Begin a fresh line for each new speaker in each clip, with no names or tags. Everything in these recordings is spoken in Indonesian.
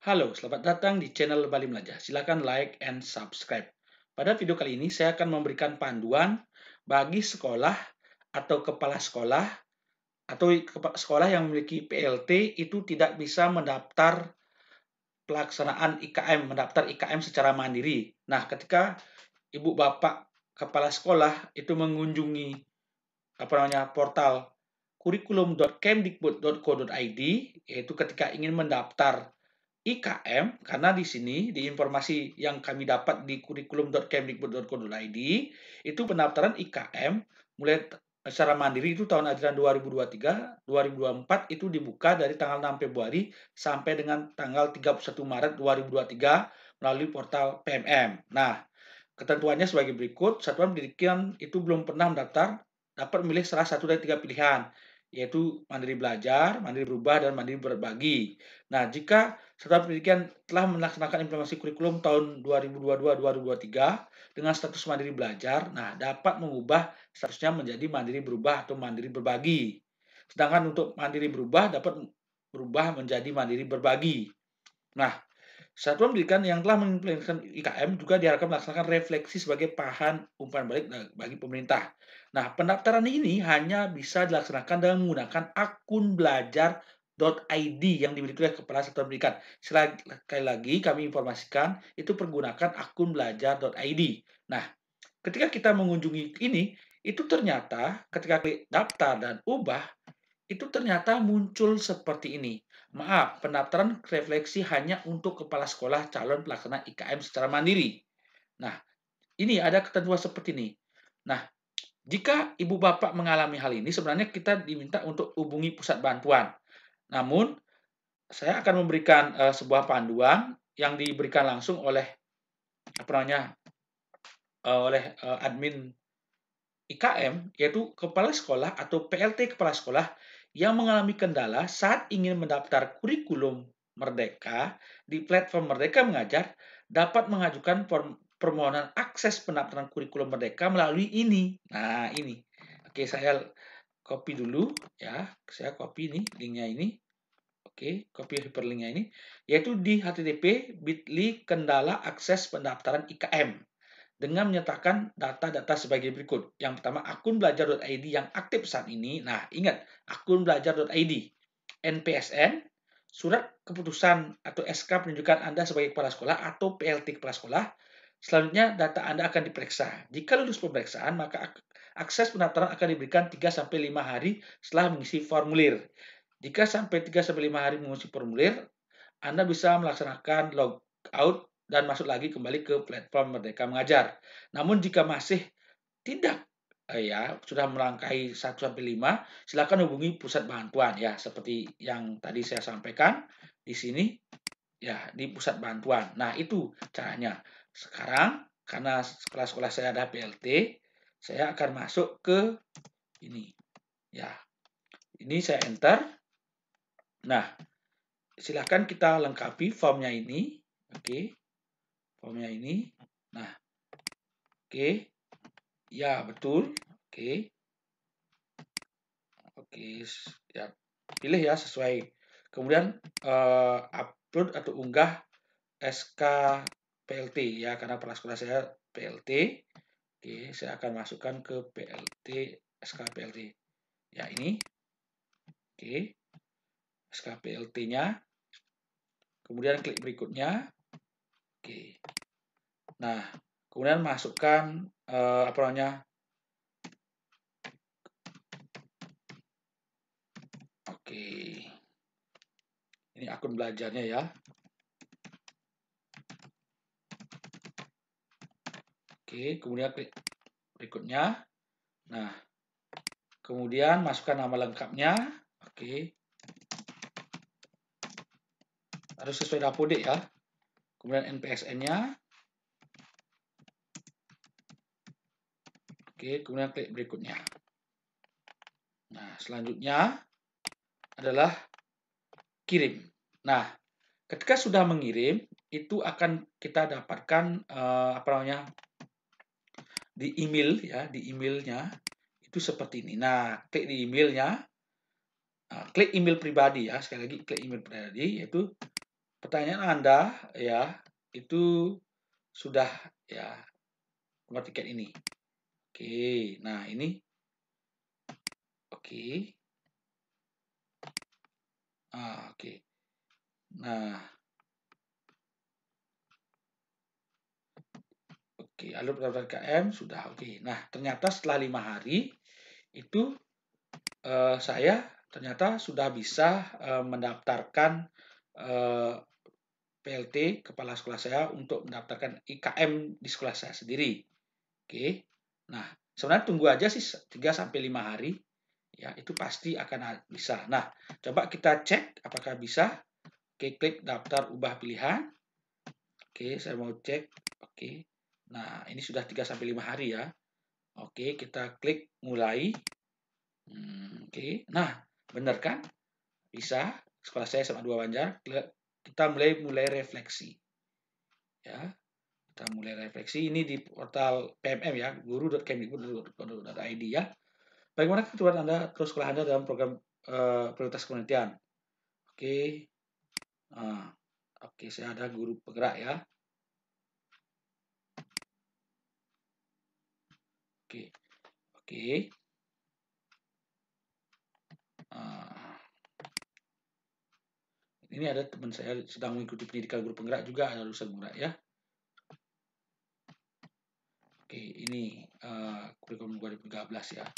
Halo, selamat datang di channel Bali Belajar. Silakan like and subscribe. Pada video kali ini saya akan memberikan panduan bagi sekolah atau kepala sekolah atau sekolah yang memiliki PLT itu tidak bisa mendaftar pelaksanaan IKM, mendaftar IKM secara mandiri. Nah, ketika Ibu Bapak kepala sekolah itu mengunjungi portal kurikulum.kemdikbud.co.id, yaitu ketika ingin mendaftar IKM, karena di sini di informasi yang kami dapat di kurikulum.kemdikbud.co.id itu pendaftaran IKM mulai secara mandiri itu tahun ajaran 2023-2024 itu dibuka dari tanggal 6 Februari sampai dengan tanggal 31 Maret 2023 melalui portal PMM. Nah, ketentuannya sebagai berikut: satuan pendidikan itu belum pernah mendaftar dapat memilih salah satu dari 3 pilihan, yaitu mandiri belajar, mandiri berubah, dan mandiri berbagi. Nah, jika satuan pendidikan telah melaksanakan implementasi kurikulum tahun 2022-2023 dengan status mandiri belajar, nah dapat mengubah statusnya menjadi mandiri berubah atau mandiri berbagi. Sedangkan untuk mandiri berubah dapat berubah menjadi mandiri berbagi. Nah, satuan pendidikan yang telah mengimplementasikan IKM juga diharapkan melaksanakan refleksi sebagai bahan umpan balik bagi pemerintah. Nah, pendaftaran ini hanya bisa dilaksanakan dengan menggunakan akun belajar.id yang dimiliki oleh kepala satuan pendidikan. Sekali lagi kami informasikan itu pergunakan akun belajar.id. Nah, ketika kita mengunjungi ini, itu ternyata ketika klik daftar dan ubah, itu ternyata muncul seperti ini. Maaf, pendaftaran refleksi hanya untuk kepala sekolah calon pelaksana IKM secara mandiri. Nah, ini ada ketentuan seperti ini. Nah, jika ibu bapak mengalami hal ini, sebenarnya kita diminta untuk hubungi pusat bantuan. Namun, saya akan memberikan sebuah panduan yang diberikan langsung oleh admin IKM, yaitu kepala sekolah atau PLT kepala sekolah yang mengalami kendala saat ingin mendaftar kurikulum Merdeka di platform Merdeka Mengajar dapat mengajukan permohonan akses pendaftaran kurikulum Merdeka melalui ini. Nah, ini. Oke, saya copy dulu ya. Saya copy ini linknya ini. Oke, copy hyperlinknya ini, yaitu di http://bit.ly kendala akses pendaftaran IKM dengan menyertakan data-data sebagai berikut. Yang pertama, akun belajar.id yang aktif saat ini. Nah, ingat, akun belajar.id, NPSN, surat keputusan atau SK penunjukan Anda sebagai kepala sekolah atau PLT kepala sekolah. Selanjutnya, data Anda akan diperiksa. Jika lulus pemeriksaan, maka akses pendaftaran akan diberikan 3-5 hari setelah mengisi formulir. Jika sampai 3-5 hari mengisi formulir, Anda bisa melaksanakan logout dan masuk lagi kembali ke platform Merdeka Mengajar. Namun jika masih tidak sudah melangkahi 1-5, silakan hubungi pusat bantuan ya, seperti yang tadi saya sampaikan di sini ya, di pusat bantuan. Nah, itu caranya. Sekarang karena sekolah-sekolah saya ada PLT, saya akan masuk ke ini. Ya. Ini saya enter. Nah, silakan kita lengkapi formnya ini. Oke. Formnya ini. Nah, oke. Ya, betul. Oke. Oke, ya. Pilih ya sesuai. Kemudian upload atau unggah SK PLT ya, karena kepala sekolah saya PLT. Oke, saya akan masukkan ke PLT, SK PLT. Ya, ini. Oke. SK PLT-nya. Kemudian klik berikutnya. Oke. Nah, kemudian masukkan Oke. Ini akun belajarnya ya. Oke, kemudian klik berikutnya. Nah, kemudian masukkan nama lengkapnya. Oke. Harus sesuai Dapodik ya. Kemudian NPSN-nya. Oke, kemudian klik berikutnya. Nah, selanjutnya adalah kirim. Nah, ketika sudah mengirim, itu akan kita dapatkan di email ya, di emailnya itu seperti ini. Nah, klik di emailnya, klik email pribadi ya, sekali lagi klik email pribadi, yaitu pertanyaan Anda ya itu sudah ya nomor tiket ini. Oke, nah ini oke. Oke. Nah, oke, alur pendaftaran KM sudah oke. Nah, ternyata setelah 5 hari itu saya ternyata sudah bisa mendaftarkan eh, PLT kepala sekolah saya untuk mendaftarkan IKM di sekolah saya sendiri. Oke. Nah, sebenarnya tunggu aja sih 3 sampai 5 hari. Ya, itu pasti akan bisa. Nah, coba kita cek apakah bisa. Oke, klik daftar ubah pilihan. Oke, saya mau cek. Oke. Nah, ini sudah 3 sampai 5 hari ya. Oke, kita klik mulai. Oke. Nah, benar kan? Bisa. Sekolah saya SMA 2 Banjar. Kita mulai refleksi. Ya, kita mulai refleksi ini di portal PMM ya, guru.kemdikbud.go.id ya. Bagaimana kebutuhan Anda terus sekolah Anda dalam program prioritas penelitian? Oke. Nah, oke, saya ada guru penggerak ya. Oke. Oke. Nah, ini ada teman saya sedang mengikuti pendidikan guru penggerak juga, ada lulusan penggerak ya. Oke, ini kurikulum 2013 ya.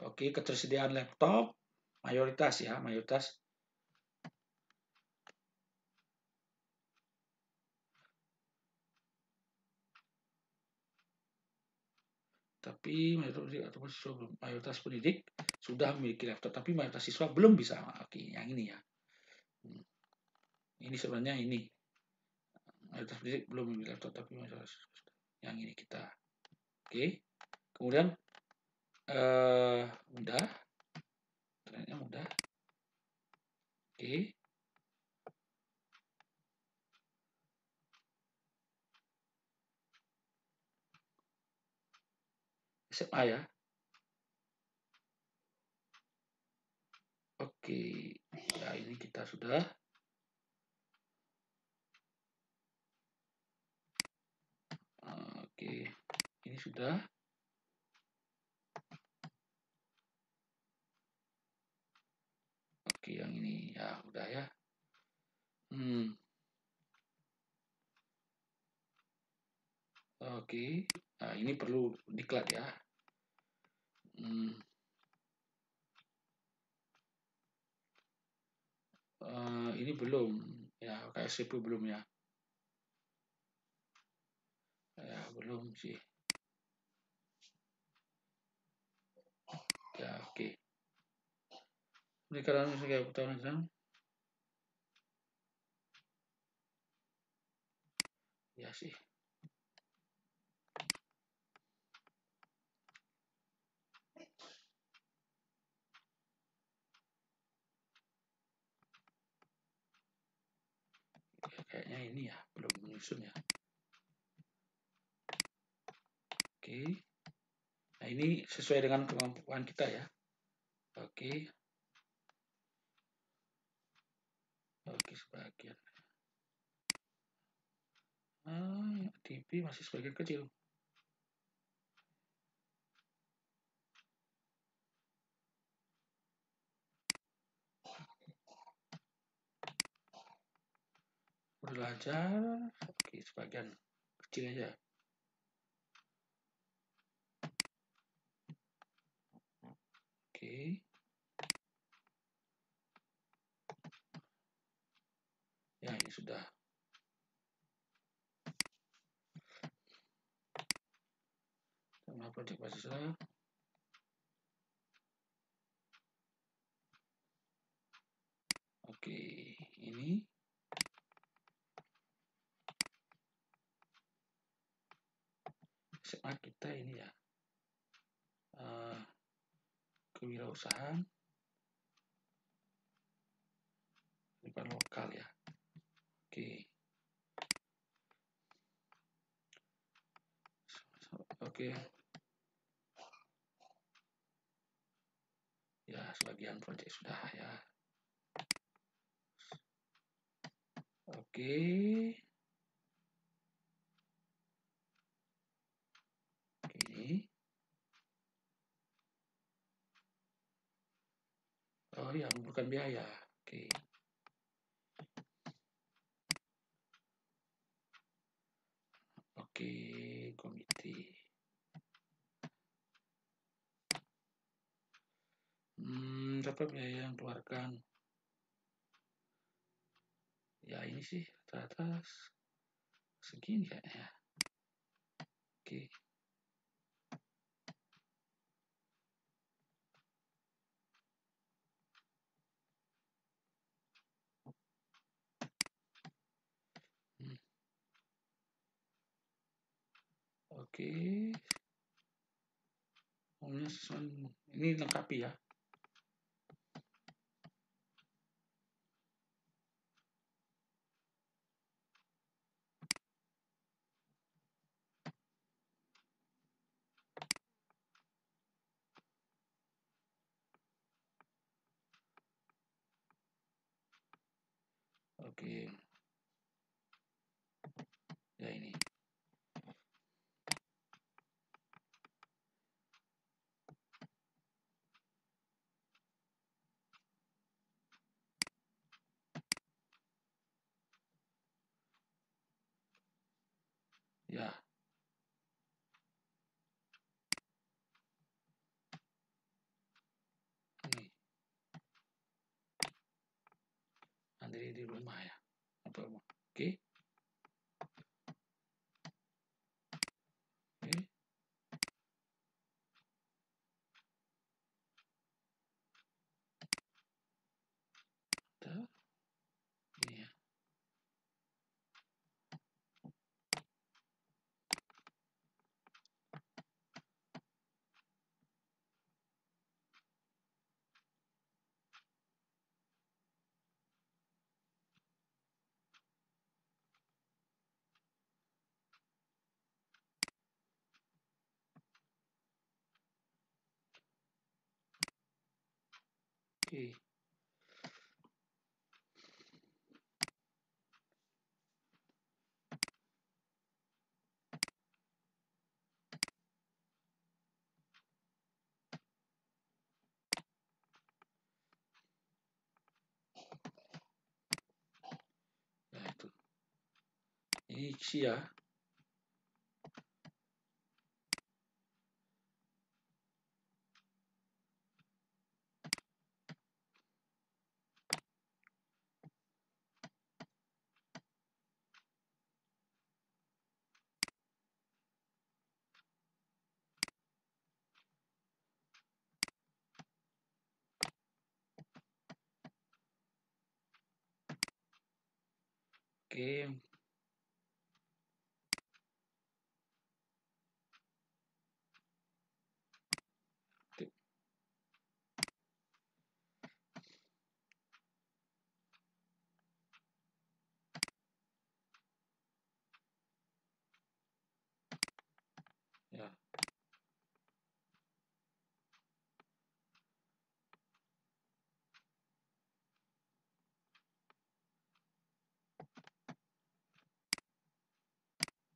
Oke, ketersediaan laptop mayoritas ya, mayoritas. Tapi mayoritas pendidik sudah memiliki laptop, tapi mayoritas siswa belum bisa. Oke, yang ini ya. Ini sebenarnya ini mayoritas pendidik belum memiliki laptop, tapi mayoritas yang ini kita. Oke, kemudian mudah, ternyata mudah. Oke. SMA ya. Oke, ya ini kita sudah. Oke, ini sudah. Oke, yang ini ya udah ya. Oke, nah ini perlu diklat ya. Ini belum ya, KSCP belum ya. Ya belum sih. Ya oke. Ini karena saya pertanyaan. Ya sih. Ya, kayaknya ini ya belum menyusun ya. Oke. Nah ini sesuai dengan kemampuan kita ya. Oke. Oke sebagian. TV masih sebagian kecil. Belajar. Oke sebagian kecil aja. Oke. Ya ini sudah. Sama proyek mahasiswa. Oke, ini SMA kita ini ya. Kewirausahaan bukan lokal ya. Oke. Oke. Ya, sebagian proyek sudah ya. Oke. Oke. Oh iya, bukan biaya. Oke. Oke, komite. Berapa biaya yang keluarkan? Ya ini sih rata-rata segini kayaknya. Oke. Oke. Ini lengkapi ya. Oke. Ya ini. Ya. Ini. Mandiri di rumah ya. Oke. Oke. Ada. Ini ya. Oke. Ya itu. Ini isi ya. Oke. Ya.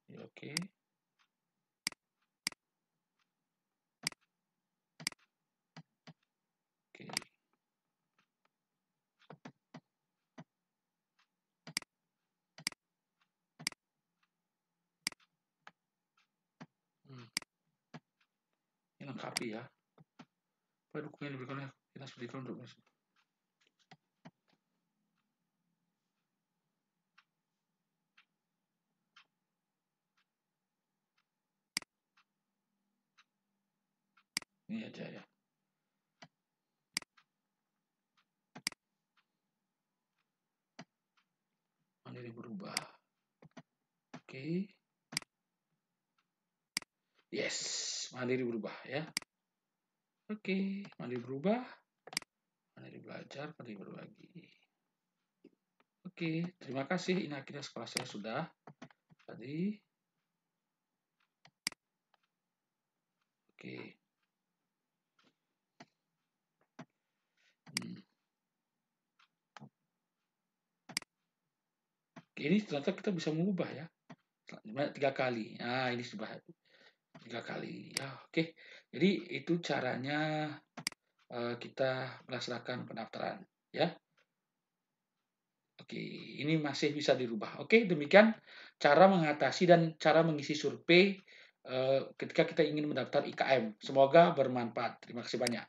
Ya, oke. Oke. Ini lengkapi ya. Apa dokumen berikutnya kita sudah untuk masuk. Ini aja ya. Mandiri berubah. Oke. Yes, mandiri berubah ya. Oke, mandiri berubah. Mandiri belajar, mandiri berbagi. Oke, terima kasih. Ini akhirnya sekolah saya sudah tadi. Oke. Ini ternyata kita bisa mengubah ya. 3 kali. Nah, ini sudah 3 kali. Ya, oke. Jadi itu caranya kita melaksanakan pendaftaran ya. Oke, ini masih bisa dirubah. Oke, demikian cara mengatasi dan cara mengisi survei ketika kita ingin mendaftar IKM. Semoga bermanfaat. Terima kasih banyak.